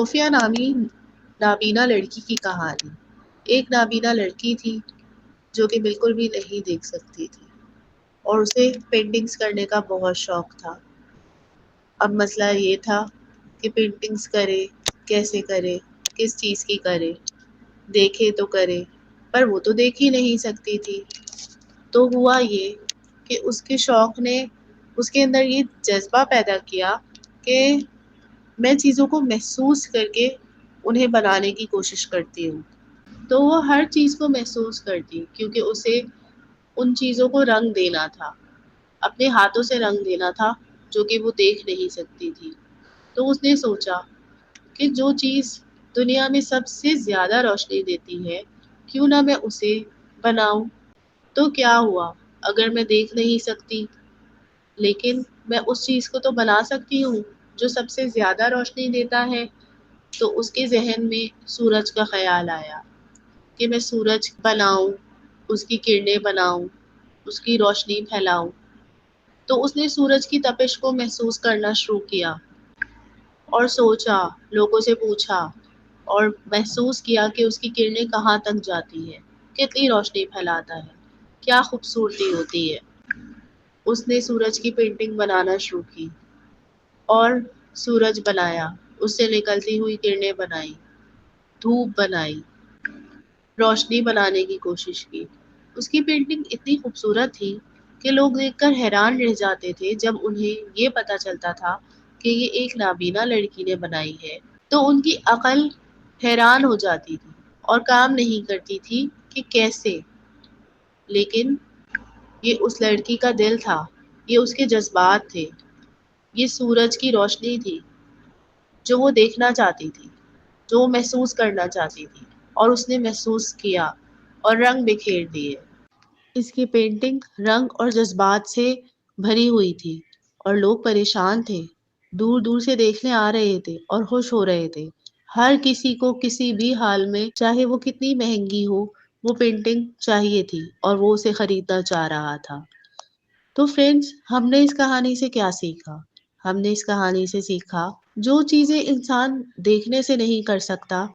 صوفیہ نامی نابینا لڑکی کی کہانی۔ ایک نابینا لڑکی تھی جو کہ بالکل بھی نہیں دیکھ سکتی تھی اور اسے پینٹنگز کرنے کا بہت شوق تھا۔ اب مسئلہ یہ تھا کہ پینٹنگز کرے کیسے کرے، کس چیز کی کرے، دیکھے تو کرے، پر وہ تو دیکھ ہی نہیں سکتی تھی۔ تو ہوا یہ کہ اس کے شوق نے اس کے اندر یہ جذبہ پیدا کیا کہ میں چیزوں کو محسوس کر کے انہیں بنانے کی کوشش کرتی ہوں۔ تو وہ ہر چیز کو محسوس کرتی کیونکہ اسے ان چیزوں کو رنگ دینا تھا، اپنے ہاتھوں سے رنگ دینا تھا جو کہ وہ دیکھ نہیں سکتی تھی۔ تو اس نے سوچا کہ جو چیز دنیا میں سب سے زیادہ روشنی دیتی ہے کیوں نہ میں اسے بناؤں۔ تو کیا ہوا اگر میں دیکھ نہیں سکتی لیکن میں اس چیز کو تو بنا سکتی ہوں جو سب سے زیادہ روشنی دیتا ہے۔ تو اس کے ذہن میں سورج کا خیال آیا کہ میں سورج بناؤں، اس کی کرنیں بناؤں، اس کی روشنی پھیلاؤں۔ تو اس نے سورج کی تپش کو محسوس کرنا شروع کیا اور سوچا، لوگوں سے پوچھا اور محسوس کیا کہ اس کی کرنیں کہاں تک جاتی ہے، کتنی روشنی پھیلاتا ہے، کیا خوبصورتی ہوتی ہے۔ اس نے سورج کی پینٹنگ بنانا شروع کی اور سورج بنایا، اس سے نکلتی ہوئی کرنیں بنائی، دھوپ بنائی، روشنی بنانے کی کوشش کی۔ اس کی پینٹنگ اتنی خوبصورت تھی کہ لوگ دیکھ کر حیران رہ جاتے تھے جب انہیں یہ پتا چلتا تھا کہ یہ ایک نابینا لڑکی نے بنائی ہے۔ تو ان کی عقل حیران ہو جاتی تھی اور کام نہیں کرتی تھی کہ کیسے۔ لیکن یہ اس لڑکی کا دل تھا، یہ اس کے جذبات تھے، یہ سورج کی روشنی تھی جو وہ دیکھنا چاہتی تھی، جو وہ محسوس کرنا چاہتی تھی، اور اس نے محسوس کیا اور رنگ بکھیر دیے۔ اس کی پینٹنگ رنگ اور جذبات سے بھری ہوئی تھی اور لوگ پریشان تھے، دور دور سے دیکھنے آ رہے تھے اور خوش ہو رہے تھے۔ ہر کسی کو کسی بھی حال میں، چاہے وہ کتنی مہنگی ہو، وہ پینٹنگ چاہیے تھی اور وہ اسے خریدنا چاہ رہا تھا۔ تو فرینڈز، ہم نے اس کہانی سے کیا سیکھا؟ ہم نے اس کہانی سے سیکھا جو چیزیں انسان دیکھنے سے نہیں کر سکتا